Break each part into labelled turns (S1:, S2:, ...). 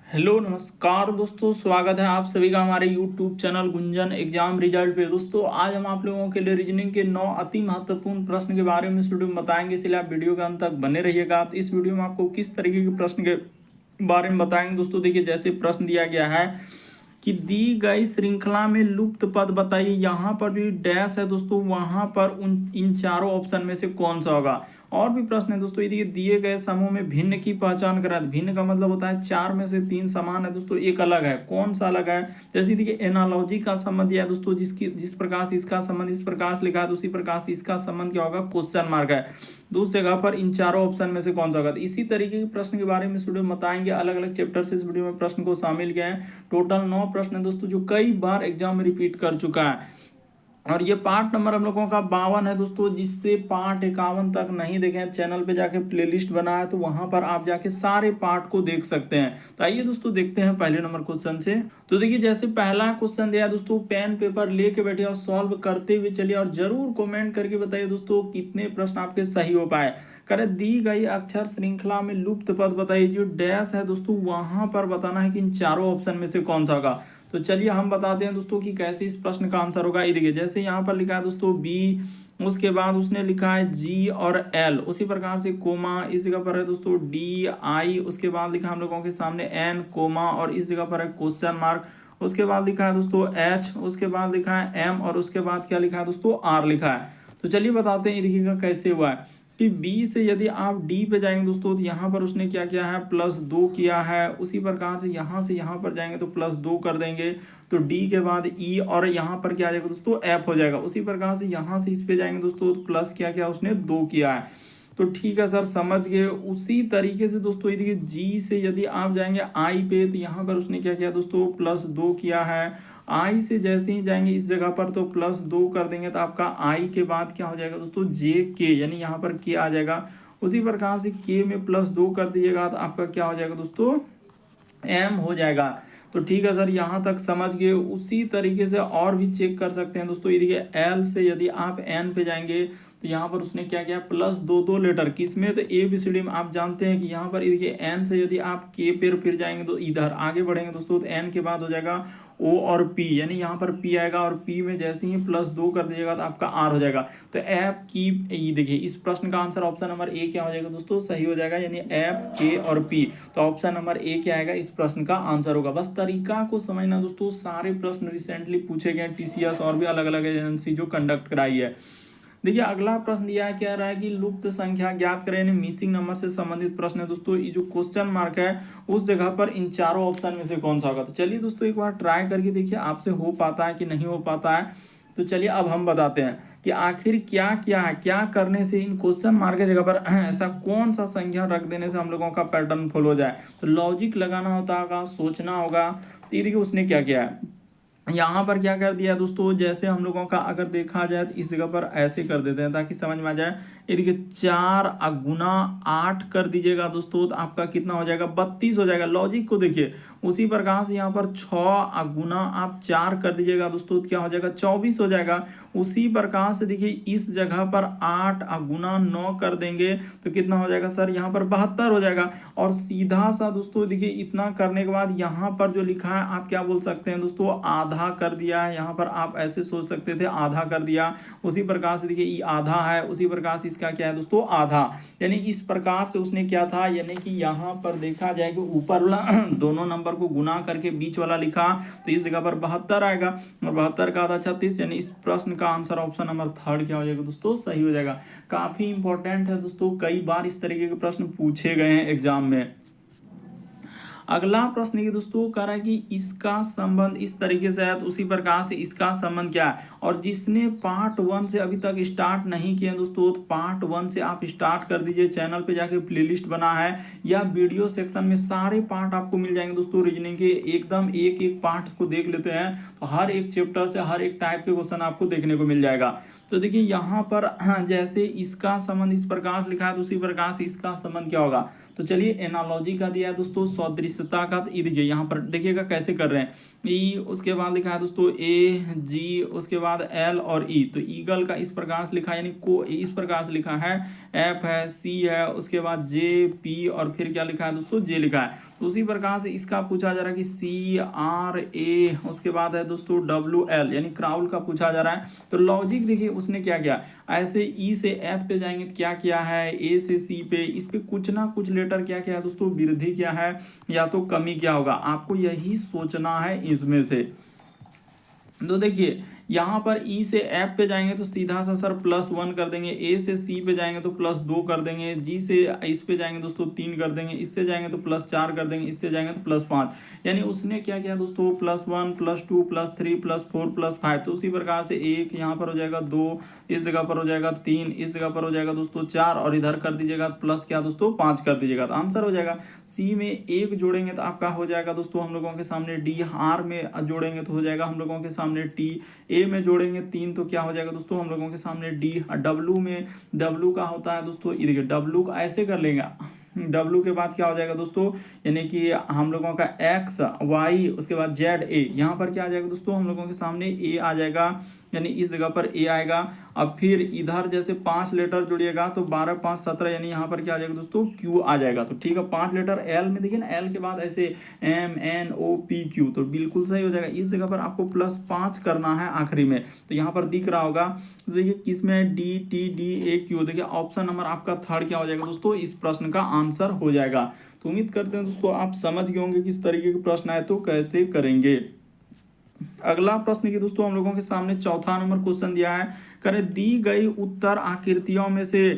S1: Hello नमस्कार दोस्तों, स्वागत है आप सभी का हमारे YouTube channel Gunjan exam result पे। दोस्तों आज हम आप लोगों के लिए रीजनिंग के 9 अति महत्वपूर्ण प्रश्न के बारे में इस वीडियो में बताएंगे, इसलिए आप वीडियो के अंत तक बने रहिएगा। तो इस वीडियो में आपको किस तरीके के प्रश्न के बारे में बताएंगे दोस्तों। देखिए, जैसे प्रश्न दिया गया है कि दी गई श्रृंखला में लुप्त पद बताइए। यहाँ पर जो डैश है दोस्तों, वहां पर उन इन चारों ऑप्शन में से कौन सा होगा। और भी प्रश्न है दोस्तों, यदि दिए गए समूह में भिन्न की पहचान करा। भिन्न का मतलब होता है चार में से तीन समान है दोस्तों, एक अलग है। कौन सा अलग है? जैसे देखिए एनालॉजी का संबंध दिया है दोस्तों, जिस प्रकार से इसका संबंध इस प्रकार से लिखा है, उसी प्रकार से इसका संबंध क्या होगा, क्वेश्चन मार्क है। दूसरी जगह पर इन चारों ऑप्शन में से कौन सा होगा। तो इसी तरीके के प्रश्न के बारे में इस वीडियो में बताएंगे। अलग अलग चैप्टर से इस वीडियो में प्रश्न को शामिल किया है। टोटल 9 प्रश्न है दोस्तों, जो कई बार एग्जाम में रिपीट कर चुका है। और ये पार्ट नंबर हम लोगों का 52 है दोस्तों। जिससे पार्ट 51 तक नहीं देखे हैं, चैनल पे जाके प्लेलिस्ट बना है, तो वहां पर आप जाके सारे पार्ट को देख सकते हैं। तो आइए दोस्तों देखते हैं पहले नंबर क्वेश्चन से। तो देखिए, जैसे पहला क्वेश्चन दिया दोस्तों, पेन पेपर लेके बैठे और सॉल्व करते हुए चलिए, और जरूर कमेंट करके बताइए दोस्तों कितने प्रश्न आपके सही हो पाए। करे दी गई अक्षर श्रृंखला में लुप्त पद बताइए। जो डैश है दोस्तों, वहां पर बताना है कि इन चारों ऑप्शन में से कौन सा होगा। तो चलिए हम बताते हैं दोस्तों कि कैसे इस प्रश्न का आंसर होगा। ये देखिए, जैसे यहाँ पर लिखा है दोस्तों बी, उसके बाद उसने लिखा है जी और एल, उसी प्रकार से कोमा इस जगह पर है दोस्तों डी आई, उसके बाद लिखा हम लोगों के सामने एन कोमा, और इस जगह पर है क्वेश्चन मार्क। उसके बाद लिखा है दोस्तों एच, उसके बाद लिखा है एम, और उसके बाद क्या लिखा है दोस्तों आर लिखा है। तो चलिए बताते हैं, ये देखिएगा कैसे हुआ है कि बी से यदि आप डी पे जाएंगे दोस्तों, तो यहाँ पर उसने क्या किया है, +2 किया है। उसी प्रकार से यहाँ पर जाएंगे तो +2 कर देंगे, तो डी के बाद ई, और यहाँ पर क्या आ जाएगा दोस्तों, एफ हो जाएगा। उसी प्रकार से यहाँ से इस पे जाएंगे दोस्तों, तो प्लस क्या किया उसने, 2 किया है। तो ठीक है सर, समझ गए। उसी तरीके से दोस्तों ये देखिए, जी से यदि आप जाएंगे आई पे, तो यहाँ पर उसने क्या किया दोस्तों, +2 किया है। आई से जैसे ही जाएंगे इस जगह पर, तो +2 कर देंगे, तो आपका आई के बाद क्या हो जाएगा दोस्तों, जे के, यानी यहाँ पर के आ जाएगा। उसी प्रकार से के में +2 कर दीजिएगा, तो आपका क्या हो जाएगा दोस्तों, एम हो जाएगा। तो ठीक है सर, यहाँ तक समझ गए। उसी तरीके से और भी चेक कर सकते हैं दोस्तों। ये देखिए, एल से यदि आप एन पे जाएंगे, तो यहाँ पर उसने क्या किया, +2 लेटर किसमें, तो ए बी सी डी में। आप जानते हैं कि यहाँ पर देखिए एन से यदि आप के पर फिर जाएंगे, तो इधर आगे बढ़ेंगे दोस्तों, तो एन के बाद हो जाएगा ओ और पी, यानी यहाँ पर पी आएगा, और पी में जैसे ही +2 कर दीजिएगा, तो आपका आर हो जाएगा। तो एफ की, ये देखिए इस प्रश्न का आंसर ऑप्शन नंबर ए क्या हो जाएगा दोस्तों, सही हो जाएगा, यानी एफ के और पी। तो ऑप्शन नंबर ए क्या आएगा, इस प्रश्न का आंसर होगा। बस तरीका को समझना दोस्तों। सारे प्रश्न रिसेंटली पूछे गए, टीसीएस और भी अलग अलग एजेंसी जो कंडक्ट कराई है। देखिए, अगला प्रश्न दिया है, क्या रहा है कि लुप्त संख्या ज्ञात करें, यानी मिसिंग नंबर से संबंधित प्रश्न है दोस्तों। ये जो क्वेश्चन मार्क है, उस जगह पर इन चारों ऑप्शन में से कौन सा होगा। तो चलिए दोस्तों एक बार ट्राई करके देखिए, आपसे हो पाता है कि नहीं हो पाता है। तो चलिए अब हम बताते हैं कि आखिर क्या क्या है, क्या करने से इन क्वेश्चन मार्क की जगह पर ऐसा कौन सा संख्या रख देने से हम लोगों का पैटर्न फॉलो हो जाए। तो लॉजिक लगाना होता होगा, सोचना होगा। तो ये देखिए उसने क्या किया है, यहाँ पर क्या कर दिया दोस्तों, जैसे हम लोगों का अगर देखा जाए, तो इस जगह पर ऐसे कर देते हैं ताकि समझ में आ जाए। ये देखिए 4 गुना 8 कर दीजिएगा दोस्तों, तो आपका कितना हो जाएगा, 32 हो जाएगा। लॉजिक को देखिए। उसी प्रकार से यहाँ पर 6 गुना आप 4 कर दीजिएगा दोस्तों, तो क्या हो जाएगा, 24 हो जाएगा। उसी प्रकार से देखिए इस जगह पर 8 गुना 9 कर देंगे, तो कितना हो जाएगा सर, यहाँ पर 72 हो जाएगा। और सीधा सा दोस्तों देखिए, इतना करने के बाद यहाँ पर जो लिखा है, आप क्या बोल सकते हैं दोस्तों, आधा कर दिया है। यहाँ पर आप ऐसे सोच सकते थे, आधा कर दिया। उसी प्रकार से देखिए ये आधा है, उसी प्रकार से इसका क्या है दोस्तों, आधा। यानी इस प्रकार से उसने क्या था, यानी कि यहाँ पर देखा जाए कि ऊपर वाला दोनों नंबर को गुना करके बीच वाला लिखा, तो इस जगह पर 72 आएगा, और 72 का आधा 36, यानी इस प्रश्न का आंसर ऑप्शन नंबर 3 क्या हो जाएगा दोस्तों, सही हो जाएगा। काफी इंपॉर्टेंट है दोस्तों, कई बार इस तरीके के प्रश्न पूछे गए हैं एग्जाम में। अगला प्रश्न ये दोस्तों कह रहा है कि इसका संबंध इस तरीके से है, तो उसी प्रकार से इसका संबंध क्या है। और जिसने पार्ट 1 से अभी तक स्टार्ट नहीं किया दोस्तों, तो पार्ट 1 से आप स्टार्ट कर दीजिए। चैनल पे जाके प्लेलिस्ट बना है, या वीडियो सेक्शन में सारे पार्ट आपको मिल जाएंगे दोस्तों। रीजनिंग के एकदम एक एक पार्ट को देख लेते हैं, तो हर एक चैप्टर से हर एक टाइप के क्वेश्चन आपको देखने को मिल जाएगा। तो देखिए यहाँ पर जैसे इसका संबंध इस प्रकार से लिखा है, तो उसी प्रकार से इसका संबंध क्या होगा। तो चलिए एनालॉजी का दिया है दोस्तों, सदृशता का। तो ये देखिए यहाँ पर देखिएगा कैसे कर रहे हैं। ई, उसके बाद लिखा है दोस्तों ए जी, उसके बाद एल और ई। तो ईगल का इस प्रकार से लिखा है, यानी को इस प्रकार से लिखा है। एफ है, सी है, उसके बाद जे पी, और फिर क्या लिखा है दोस्तों, जे लिखा है। तो उसी प्रकार से इसका पूछा जा रहा है कि CRA, उसके बाद है दोस्तों WL यानी क्राउल का पूछा जा रहा है। तो लॉजिक देखिए उसने क्या किया, ऐसे E से F पे जाएंगे तो क्या किया है, A से C पे, इस पे कुछ ना कुछ लेटर क्या किया है दोस्तों, वृद्धि क्या है या तो कमी क्या होगा, आपको यही सोचना है इसमें से। तो देखिए यहाँ पर E से F पे जाएंगे तो सीधा सा सर +1 कर देंगे, A से C पे जाएंगे तो +2 कर देंगे, G से इस पे जाएंगे दोस्तों 3 कर देंगे, इससे जाएंगे तो +4 कर देंगे, इससे जाएंगे तो +5। यानी उसने क्या किया दोस्तों, +1 +2 +3 +4 +5। तो उसी प्रकार से 1 यहाँ पर हो जाएगा, 2 इस जगह पर हो जाएगा, 3 इस जगह पर हो जाएगा दोस्तों, 4 और इधर कर दीजिएगा प्लस क्या दोस्तों 5 कर दीजिएगा, तो आंसर हो जाएगा। सी में 1 जोड़ेंगे तो आपका हो जाएगा दोस्तों हम लोगों के सामने D, R में जोड़ेंगे तो हो जाएगा हम लोगों के सामने T, A में जोड़ेंगे 3 तो क्या हो जाएगा दोस्तों हम लोगों के सामने D, W में W का होता है दोस्तों, ये देखिए W का ऐसे कर लेंगे, W के बाद क्या हो जाएगा दोस्तों, यानी कि हम लोगों का X Y उसके बाद Z A, यहाँ पर क्या आ जाएगा दोस्तों हम लोगों के सामने A आ जाएगा, यानी इस जगह पर A आएगा। अब फिर इधर जैसे 5 लेटर जुड़िएगा तो 12 5 17, यानी यहाँ पर क्या आ जाएगा दोस्तों Q आ जाएगा। तो ठीक है, 5 लेटर L में देखिए ना, L के बाद ऐसे MNOPQ, तो बिल्कुल सही हो जाएगा। इस जगह पर आपको +5 करना है आखिरी में, तो यहाँ पर दिख रहा होगा। तो देखिए किसमें DTDAQ, देखिए ऑप्शन नंबर आपका थर्ड क्या हो जाएगा दोस्तों, इस प्रश्न का आंसर हो जाएगा। तो उम्मीद करते हैं दोस्तों आप समझ गए होंगे किस तरीके के प्रश्न आए तो कैसे करेंगे। अगला प्रश्न की दोस्तों हम लोगों के सामने चौथा नंबर क्वेश्चन दिया है, करे दी गई उत्तर आकृतियों में से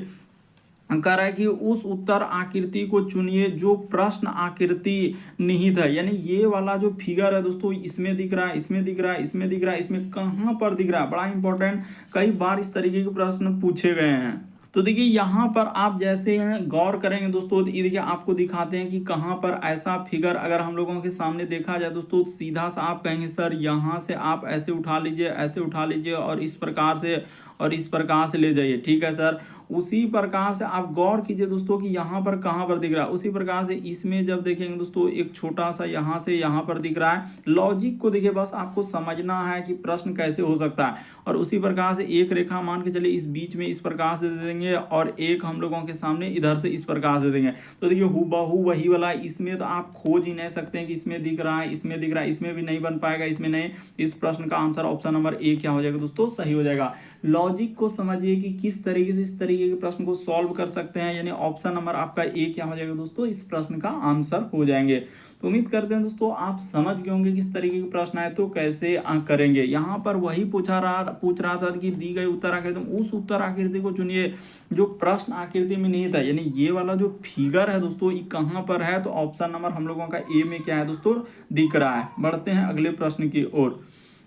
S1: कह रहा है कि उस उत्तर आकृति को चुनिए जो प्रश्न आकृति निहित है। यानी ये वाला जो फिगर है दोस्तों, इसमें दिख रहा है, इसमें दिख रहा है, इसमें दिख रहा है, इसमें कहाँ पर दिख रहा है, बड़ा इंपॉर्टेंट, कई बार इस तरीके के प्रश्न पूछे गए हैं। तो देखिए यहाँ पर आप जैसे हैं गौर करेंगे दोस्तों, ये देखिए आपको दिखाते हैं कि कहाँ पर ऐसा फिगर अगर हम लोगों के सामने देखा जाए दोस्तों, सीधा सा आप कहेंगे सर यहाँ से आप ऐसे उठा लीजिए, ऐसे उठा लीजिए और इस प्रकार से और इस प्रकार से ले जाइए, ठीक है सर। उसी प्रकार से आप गौर कीजिए दोस्तों कि यहाँ पर कहाँ पर दिख रहा है। उसी प्रकार से इसमें जब देखेंगे दोस्तों एक छोटा सा यहाँ से यहाँ पर दिख रहा है। लॉजिक को देखिए, बस आपको समझना है कि प्रश्न कैसे हो सकता है। और उसी प्रकार से एक रेखा मान के चलिए इस बीच में इस प्रकार से दे देंगे और एक हम लोगों के सामने इधर से इस प्रकार से देंगे। तो देखिए हूबहू वही वाला, इसमें तो आप खोज ही नहीं सकते हैं कि इसमें दिख रहा है, इसमें दिख रहा है, इसमें भी नहीं बन पाएगा, इसमें नहीं। इस प्रश्न का आंसर ऑप्शन नंबर ए क्या हो जाएगा दोस्तों, सही हो जाएगा। लॉजिक को समझिए कि किस तरीके से इस तरीके के प्रश्न को सॉल्व कर सकते हैं, यानी ऑप्शन नंबर आपका ए क्या हो जाएगा दोस्तों, इस प्रश्न का आंसर हो जाएंगे। तो उम्मीद करते हैं दोस्तों आप समझ गए होंगे किस तरीके के प्रश्न आए तो कैसे करेंगे। यहाँ पर वही पूछ रहा था कि दी गई उत्तर आकृति, उस उत्तर आकृति को चुनिए जो प्रश्न आकृति में निहित है। यानी ये वाला जो फिगर है दोस्तों ये कहाँ पर है, तो ऑप्शन नंबर हम लोगों का ए में क्या है दोस्तों, दिख रहा है। बढ़ते हैं अगले प्रश्न की ओर।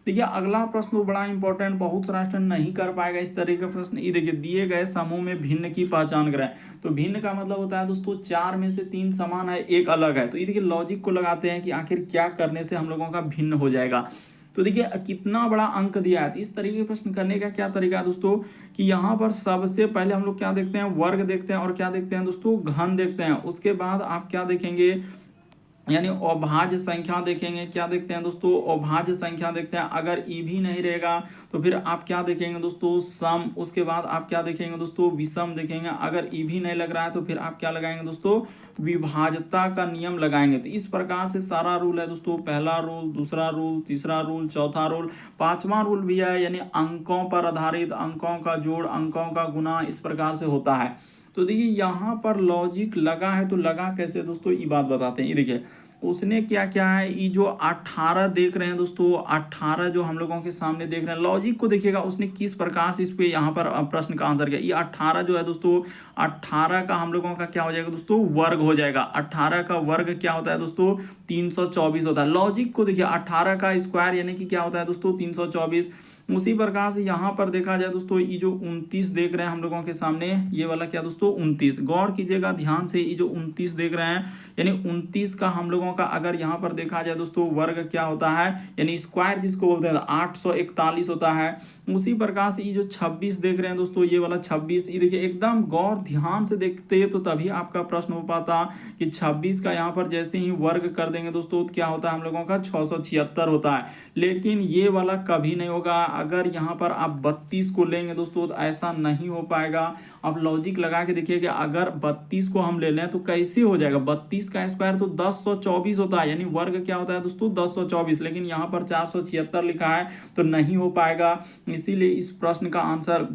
S1: देखिए अगला प्रश्न तो बड़ा इंपॉर्टेंट, बहुत सारा स्टूडेंट नहीं कर पाएगा इस तरीके का प्रश्न। ये देखिए दिए गए समूह में भिन्न की पहचान करें। तो भिन्न का मतलब होता है दोस्तों 4 में से 3 समान है, एक अलग है। तो ये देखिए लॉजिक को लगाते हैं कि आखिर क्या करने से हम लोगों का भिन्न हो जाएगा। तो देखिए कितना बड़ा अंक दिया है। तो इस तरीके के प्रश्न करने का क्या तरीका है दोस्तों, कि यहाँ पर सबसे पहले हम लोग क्या देखते हैं, वर्ग देखते हैं और क्या देखते हैं दोस्तों, घन देखते हैं। उसके बाद आप क्या देखेंगे, यानी अभाज्य संख्या देखेंगे। क्या देखते हैं दोस्तों, अभाज्य संख्या देखते हैं। अगर ई भी नहीं रहेगा तो फिर आप क्या देखेंगे दोस्तों, सम। उसके बाद आप क्या देखेंगे दोस्तों, विषम देखेंगे। अगर ई भी नहीं लग रहा है तो फिर आप क्या लगाएंगे दोस्तों, विभाज्यता का नियम लगाएंगे। तो इस प्रकार से सारा रूल है दोस्तों, पहला रूल, दूसरा रूल, तीसरा रूल, चौथा रूल, पांचवा रूल भी है, यानी अंकों पर आधारित, अंकों का जोड़, अंकों का गुना, इस प्रकार से होता है। तो देखिए यहाँ पर लॉजिक लगा है, तो लगा कैसे दोस्तों, ये बात बताते हैं। ये देखिए उसने क्या क्या है, ये जो 18 देख रहे हैं दोस्तों, 18 जो हम लोगों के सामने देख रहे हैं, लॉजिक को देखिएगा उसने किस प्रकार से इस पे यहाँ पर प्रश्न का आंसर किया। ये 18 जो है दोस्तों, 18 का हम लोगों का क्या हो जाएगा दोस्तों, वर्ग हो जाएगा। 18 का वर्ग क्या होता है दोस्तों, 324 होता है। लॉजिक को देखिए 18 का स्क्वायर यानी कि क्या होता है दोस्तों, 324। उसी प्रकार से यहाँ पर देखा जाए दोस्तों, ये जो 29 देख रहे हैं हम लोगों के सामने, ये वाला क्या दोस्तों 29, गौर कीजिएगा ध्यान से, ये जो 29 देख रहे हैं, यानी 29 का हम लोगों का अगर यहाँ पर देखा जाए दोस्तों वर्ग क्या होता है, यानी स्क्वायर जिसको बोलते हैं 841 होता है। उसी प्रकार से ये जो 26 देख रहे हैं दोस्तों, ये वाला 26, ये देखिए एकदम गौर ध्यान से देखते तो तभी आपका प्रश्न हो पाता कि 26 का यहाँ पर जैसे ही वर्ग कर देंगे दोस्तों क्या होता है हम लोगों का 676 होता है। लेकिन ये वाला कभी नहीं होगा, अगर यहाँ पर आप 32 को लेंगे दोस्तों तो ऐसा नहीं हो पाएगा। आप लॉजिक लगा के देखिए कि अगर 32 को हम ले लें तो कैसे हो जाएगा। 32 का स्क्वायर तो 1024 होता है, यानी वर्ग क्या होता है दोस्तों 1024, लेकिन यहाँ पर 476 लिखा है तो नहीं हो पाएगा। इसीलिए इस प्रश्न का आंसर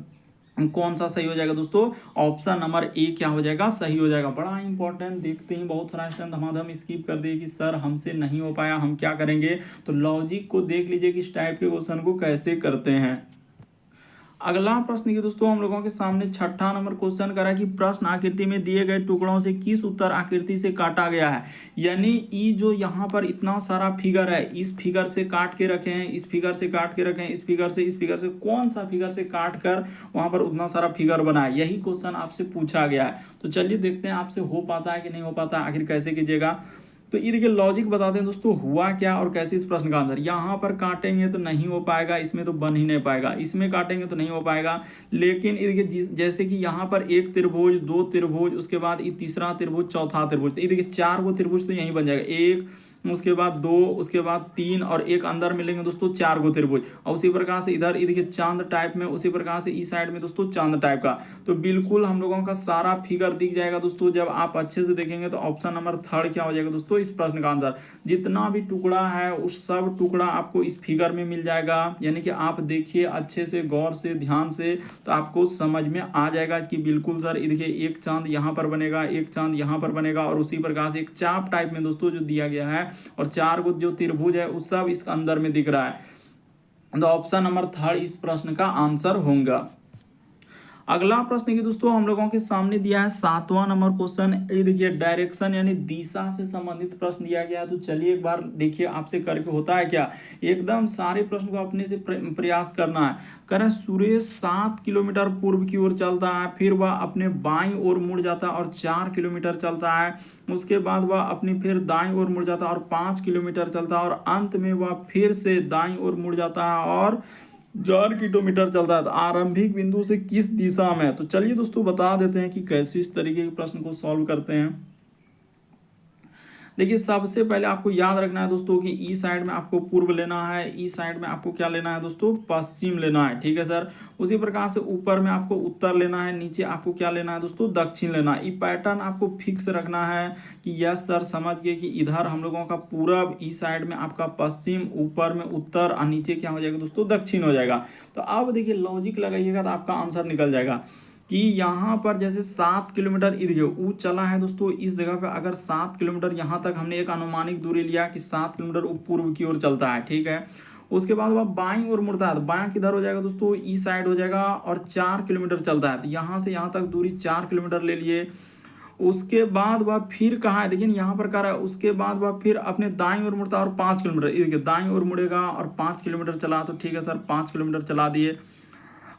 S1: कौन सा सही हो जाएगा दोस्तों, ऑप्शन नंबर ए क्या हो जाएगा, सही हो जाएगा। बड़ा इंपॉर्टेंट, देखते ही बहुत सारा स्टूडेंट धमाधम स्किप कर दिए कि सर हमसे नहीं हो पाया, हम क्या करेंगे। तो लॉजिक को देख लीजिए कि इस टाइप के क्वेश्चन को कैसे करते हैं। अगला प्रश्न ये दोस्तों हम लोगों के सामने छठा नंबर क्वेश्चन करा कि प्रश्न आकृति में दिए गए टुकड़ों से किस उत्तर आकृति से काटा गया है। यानी ये जो यहाँ पर इतना सारा फिगर है, इस फिगर से काट के रखे हैं, इस फिगर से काट के रखे हैं, इस फिगर से कौन सा फिगर से काट कर वहां पर उतना सारा फिगर बना है, यही क्वेश्चन आपसे पूछा गया है। तो चलिए देखते हैं आपसे हो पाता है कि नहीं हो पाता, आखिर कैसे कीजिएगा। तो ये देखिए लॉजिक बताते हैं दोस्तों हुआ क्या और कैसे इस प्रश्न का आंसर। यहाँ पर काटेंगे तो नहीं हो पाएगा, इसमें तो बन ही नहीं पाएगा, इसमें काटेंगे तो नहीं हो पाएगा। लेकिन ये देखिए जैसे कि यहाँ पर एक त्रिभुज, दो त्रिभुज, उसके बाद ये तीसरा त्रिभुज, चौथा त्रिभुज, तो ये देखिए 4 गो त्रिभुज तो यहीं बन जाएगा, 1, उसके बाद 2, उसके बाद 3 और एक अंदर मिलेंगे दोस्तों 4 गो त्रिभुज। और उसी प्रकार से इधर ये देखिए चांद टाइप में, उसी प्रकार से इस साइड में दोस्तों चांद टाइप का। तो बिल्कुल हम लोगों का सारा फिगर दिख जाएगा दोस्तों। जब आप अच्छे से देखेंगे तो ऑप्शन नंबर 3 क्या हो जाएगा दोस्तों, इस प्रश्न का आंसर। जितना भी टुकड़ा है उस सब टुकड़ा आपको इस फिगर में मिल जाएगा। यानी कि आप देखिए अच्छे से, गौर से, ध्यान से, तो आपको समझ में आ जाएगा कि बिल्कुल सर ये देखिए एक चांद यहाँ पर बनेगा, एक चांद यहाँ पर बनेगा, और उसी प्रकार से एक चाप टाइप में दोस्तों जो दिया गया है, और 4 गो जो त्रिभुज है उस सब इसके अंदर में दिख रहा है। तो ऑप्शन नंबर 3 इस प्रश्न का आंसर होगा। अगला प्रश्न की दोस्तों हम लोगों के सामने दिया है 7वां नंबर क्वेश्चन। ये देखिए डायरेक्शन यानी दिशा से संबंधित प्रश्न दिया गया है। तो चलिए एक बार देखिए आपसे करके होता है क्या, एकदम सारे प्रश्न को अपने से प्रयास करना है। कह रहा है सुरेश 7 किलोमीटर पूर्व की ओर चलता है, फिर वह अपने बाईं ओर मुड़ जाता है और 4 किलोमीटर चलता है, उसके बाद वह अपनी फिर दाईं ओर मुड़ जाता है और 5 किलोमीटर चलता है, और अंत में वह फिर से दाईं ओर मुड़ जाता है और 4 किलोमीटर चलता है। तो आरंभिक बिंदु से किस दिशा में। तो चलिए दोस्तों बता देते हैं कि कैसे इस तरीके के प्रश्न को सॉल्व करते हैं। देखिए सबसे पहले आपको याद रखना है दोस्तों कि ई साइड में आपको पूर्व लेना है, ई साइड में आपको क्या लेना है दोस्तों, पश्चिम लेना है, ठीक है सर। उसी प्रकार से ऊपर में आपको उत्तर लेना है, नीचे आपको क्या लेना है दोस्तों, दक्षिण लेना है। ये पैटर्न आपको फिक्स रखना है कि यस सर समझ गए कि इधर हम लोगों का पूरब, ई साइड में आपका पश्चिम, ऊपर में उत्तर और नीचे क्या हो जाएगा दोस्तों, दक्षिण हो जाएगा। तो अब देखिए लॉजिक लगाइएगा तो आपका आंसर निकल जाएगा कि यहाँ पर जैसे 7 किलोमीटर देखिए वो चला है दोस्तों, इस जगह पे अगर 7 किलोमीटर यहाँ तक हमने एक अनुमानिक दूरी लिया कि 7 किलोमीटर वो पूर्व की ओर चलता है, ठीक है। उसके बाद वह बाईं ओर मुड़ता है, तो बायां किधर हो जाएगा दोस्तों, ई साइड हो जाएगा, और 4 किलोमीटर चलता है, तो यहाँ से यहाँ तक दूरी 4 किलोमीटर ले लिए। उसके बाद वह फिर कहाँ है, देखिए यहाँ पर कह रहा है उसके बाद वह फिर अपने दाईं ओर मुड़ता है और 5 किलोमीटर, देखिए दाईं ओर मुड़ेगा और 5 किलोमीटर चला, तो ठीक है सर 5 किलोमीटर चला दिए।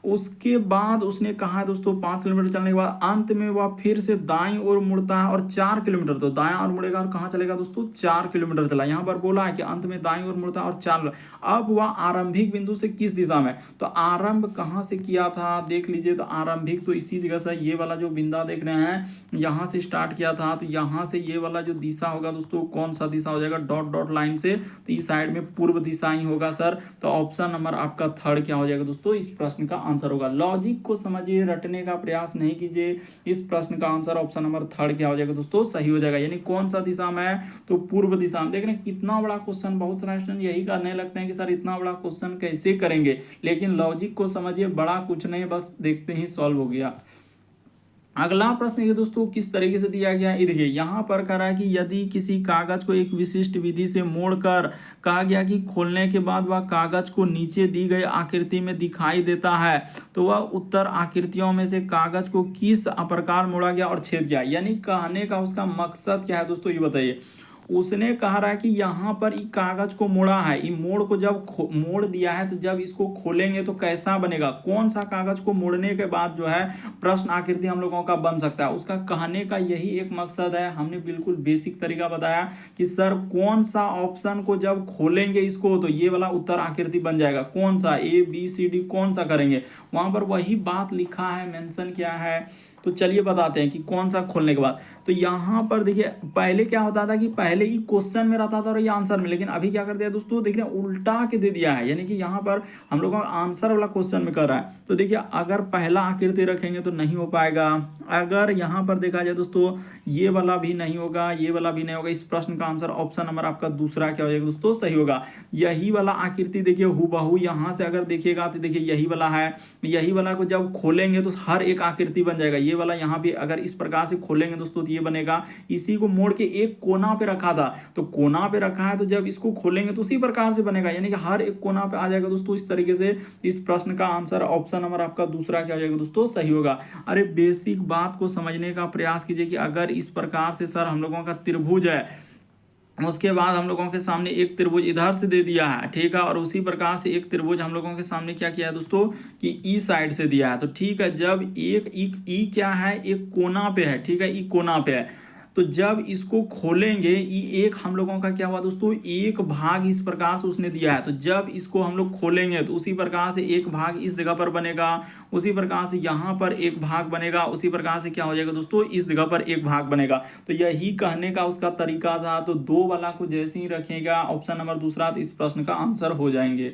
S1: उसके बाद उसने कहा है दोस्तों 5 किलोमीटर चलने के बाद अंत में वह फिर से दाईं ओर मुड़ता है और 4 किलोमीटर, तो दायां ओर मुड़ेगा और कहाँ चलेगा दोस्तों, 4 किलोमीटर चला। यहाँ पर बोला है कि अंत में दाईं ओर मुड़ता है और 4। अब वह आरंभिक बिंदु से किस दिशा में, तो आरंभ कहाँ से किया था देख लीजिए। तो आरंभिक तो इसी जगह से, ये वाला जो बिंदा देख रहे हैं यहाँ से स्टार्ट किया था, तो यहाँ से ये वाला जो दिशा होगा दोस्तों, कौन सा दिशा हो जाएगा, डॉट डॉट लाइन से, तो इस साइड में पूर्व दिशा ही होगा सर। तो ऑप्शन नंबर आपका 3 क्या हो जाएगा दोस्तों, इस प्रश्न का आंसर होगा। लॉजिक को समझिए, रटने का प्रयास नहीं कीजिए। इस प्रश्न का आंसर ऑप्शन नंबर 3 क्या हो जाएगा दोस्तों, सही हो जाएगा। यानी कौन सा दिशा में, तो पूर्व दिशा में। देख रहे हैं कितना बड़ा क्वेश्चन, बहुत सारे स्टूडेंट यही करने लगते हैं कि सर इतना बड़ा क्वेश्चन कैसे करेंगे, लेकिन लॉजिक को समझिए, बड़ा कुछ नहीं, बस देखते ही सॉल्व हो गया। अगला प्रश्न ये दोस्तों किस तरीके से दिया गया है, देखिए यहाँ पर कह रहा है कि यदि किसी कागज को एक विशिष्ट विधि से मोड़कर कहा गया कि खोलने के बाद वह कागज को नीचे दी गई आकृति में दिखाई देता है, तो वह उत्तर आकृतियों में से कागज को किस प्रकार मोड़ा गया और छेद गया। यानी कहने का उसका मकसद क्या है दोस्तों, ये बताइए। उसने कहा रहा है कि यहाँ पर ये कागज को मोड़ा है, ये मोड़ को जब मोड़ दिया है, तो जब इसको खोलेंगे तो कैसा बनेगा, कौन सा कागज को मोड़ने के बाद जो है प्रश्न आकृति हम लोगों का बन सकता है। उसका कहने का यही एक मकसद है। हमने बिल्कुल बेसिक तरीका बताया कि सर कौन सा ऑप्शन को जब खोलेंगे इसको तो ये वाला उत्तर आकृति बन जाएगा, कौन सा ABCD कौन सा करेंगे, वहां पर वही बात लिखा है, मेंशन किया है। तो चलिए बताते हैं कि कौन सा खोलने के बाद। तो यहाँ पर देखिए पहले क्या होता था कि पहले ही क्वेश्चन में रहता था और ये आंसर में, लेकिन अभी क्या कर दिया दोस्तों, देखिए उल्टा के दे दिया है, यानी कि यहाँ पर हम लोगों का आंसर वाला क्वेश्चन में कर रहा है। तो देखिए अगर पहला आकृति रखेंगे तो नहीं हो पाएगा। अगर यहाँ पर देखा जाए दोस्तों ये वाला भी नहीं होगा, ये वाला भी नहीं होगा। इस प्रश्न का आंसर ऑप्शन नंबर आपका दूसरा क्या हो जाएगा दोस्तों, सही होगा। यही वाला आकृति देखिए हूबहू यहाँ से अगर देखिएगा तो देखिए यही वाला है, यही वाला को जब खोलेंगे तो हर एक आकृति बन जाएगा। ये वाला यहाँ भी अगर इस प्रकार से खोलेंगे दोस्तों तो ये बनेगा। इसी को मोड़ के एक कोना पे रखा था, तो कोना पे रखा है तो जब इसको खोलेंगे तो उसी प्रकार से बनेगा, यानी कि हर एक कोना पे आ जाएगा दोस्तों। इस तरीके से इस प्रश्न का आंसर ऑप्शन नंबर आपका दूसरा क्या हो जाएगा दोस्तों, सही होगा। अरे बेसिक बात को समझने का प्रयास कीजिए कि अगर इस प्रकार से सर हम लोगों का त्रिभुज है, उसके बाद हम लोगों के सामने एक त्रिभुज इधर से दे दिया है, ठीक है, और उसी प्रकार से एक त्रिभुज हम लोगों के सामने क्या किया है दोस्तों कि ई साइड से दिया है। तो ठीक है, जब एक ई क्या है, एक कोना पे है, ठीक है, ई कोना पे है, तो जब इसको खोलेंगे ई एक हम लोगों का क्या हुआ दोस्तों, एक भाग इस प्रकार से उसने दिया है। तो जब इसको हम लोग खोलेंगे तो उसी प्रकार से एक भाग इस जगह पर बनेगा, उसी प्रकार से यहाँ पर एक भाग बनेगा, उसी प्रकार से क्या हो जाएगा दोस्तों, इस जगह पर एक भाग बनेगा। तो यही कहने का उसका तरीका था। तो दो वाला को जैसे ही रखेगा ऑप्शन नंबर दूसरा, तो इस प्रश्न का आंसर हो जाएंगे।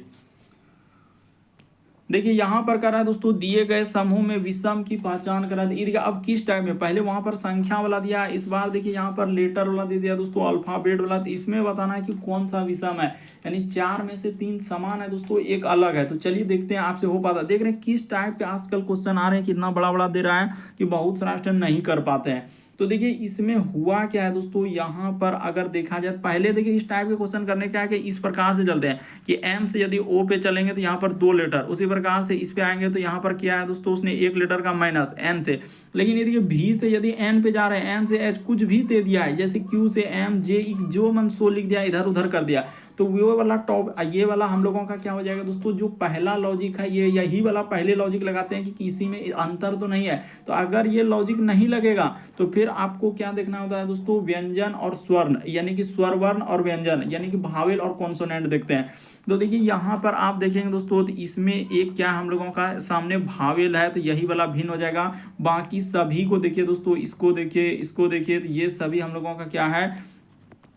S1: देखिए यहाँ पर करा है दोस्तों, दिए गए समूह में विषम की पहचान करा दी। देखिए अब किस टाइप में, पहले वहां पर संख्या वाला दिया, इस बार देखिए यहाँ पर लेटर वाला दे दिया दोस्तों, अल्फाबेट वाला। तो इसमें बताना है कि कौन सा विषम है, यानी 4 में से 3 समान है दोस्तों, एक अलग है। तो चलिए देखते हैं आपसे हो पाता। देख रहे हैं किस टाइप के आजकल क्वेश्चन आ रहे हैं, कितना बड़ा बड़ा दे रहा है कि बहुत सारा स्टूडेंट नहीं कर पाते हैं। तो देखिए इसमें हुआ क्या है दोस्तों, यहाँ पर अगर देखा जाए, पहले देखिए इस टाइप के क्वेश्चन करने क्या है कि इस प्रकार से चलते हैं कि एम से यदि ओ पे चलेंगे तो यहाँ पर 2 लेटर, उसी प्रकार से इस पे आएंगे तो यहाँ पर क्या है दोस्तों, उसने 1 लेटर का माइनस एन से। लेकिन ये देखिए भी से यदि एन पे जा रहे हैं, एम से एच कुछ भी दे दिया है, जैसे क्यू से एम, जे जो मन सो लिख दिया, इधर उधर कर दिया, तो वो वाला टॉप, ये वाला हम लोगों का क्या हो जाएगा दोस्तों, जो पहला लॉजिक है ये यही वाला पहले लॉजिक लगाते हैं कि किसी में अंतर तो नहीं है। तो अगर ये लॉजिक नहीं लगेगा तो फिर आपको क्या देखना होता है दोस्तों, व्यंजन और स्वर्ण, यानी कि स्वर वर्ण और व्यंजन, यानी कि भावेल और कॉन्सोनेंट देखते हैं। तो देखिए यहाँ पर आप देखेंगे दोस्तों, तो इसमें एक क्या हम लोगों का सामने भावेल है, तो यही वाला भिन्न हो जाएगा। बाकी सभी को देखिए दोस्तों, इसको देखिए, इसको देखिए, तो ये सभी हम लोगों का क्या है,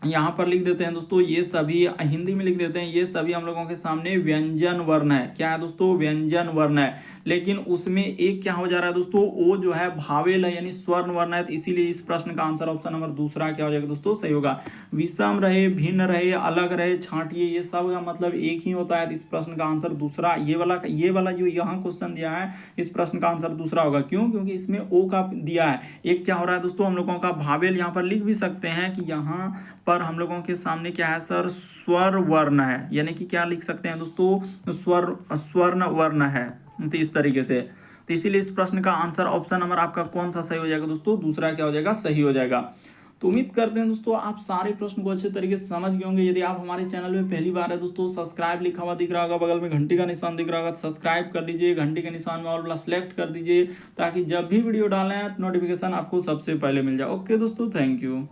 S1: यहाँ पर लिख देते हैं दोस्तों, ये सभी हिंदी में लिख देते हैं, ये सभी हम लोगों के सामने व्यंजन वर्ण है। क्या है दोस्तों, व्यंजन वर्ण है। लेकिन उसमें एक क्या हो जा रहा है दोस्तों, वो जो है भावेल है, यानी स्वर्ण वर्ण है। तो इसीलिए इस प्रश्न का आंसर ऑप्शन नंबर दूसरा क्या हो जाएगा दोस्तों, सही होगा। विषम रहे, भिन्न रहे, अलग रहे, छांटिए, ये सब का मतलब एक ही होता है। तो इस प्रश्न का आंसर दूसरा, ये वाला जो यहाँ क्वेश्चन दिया है, इस प्रश्न का आंसर दूसरा होगा। क्यों, क्योंकि इसमें ओ का दिया है। एक क्या हो रहा है दोस्तों, हम लोगों का भावेल, यहाँ पर लिख भी सकते हैं कि यहाँ पर हम लोगों के सामने क्या है सर, स्वर वर्ण है, यानी कि क्या लिख सकते हैं दोस्तों, स्वर्ण वर्ण है। तो इस तरीके से, तो इसीलिए इस प्रश्न का आंसर ऑप्शन नंबर आपका कौन सा सही हो जाएगा दोस्तों, दूसरा क्या हो जाएगा, सही हो जाएगा। तो उम्मीद करते हैं दोस्तों आप सारे प्रश्न को अच्छे तरीके से समझ गए होंगे। यदि आप हमारे चैनल में पहली बार है दोस्तों, सब्सक्राइब लिखा हुआ दिख रहा होगा, बगल में घंटी का निशान दिख रहा होगा, सब्सक्राइब कर लीजिए, घंटी के निशान में ऑल वाला सेलेक्ट कर दीजिए, ताकि जब भी वीडियो डालें नोटिफिकेशन आपको सबसे पहले मिल जाए। ओके दोस्तों, थैंक यू।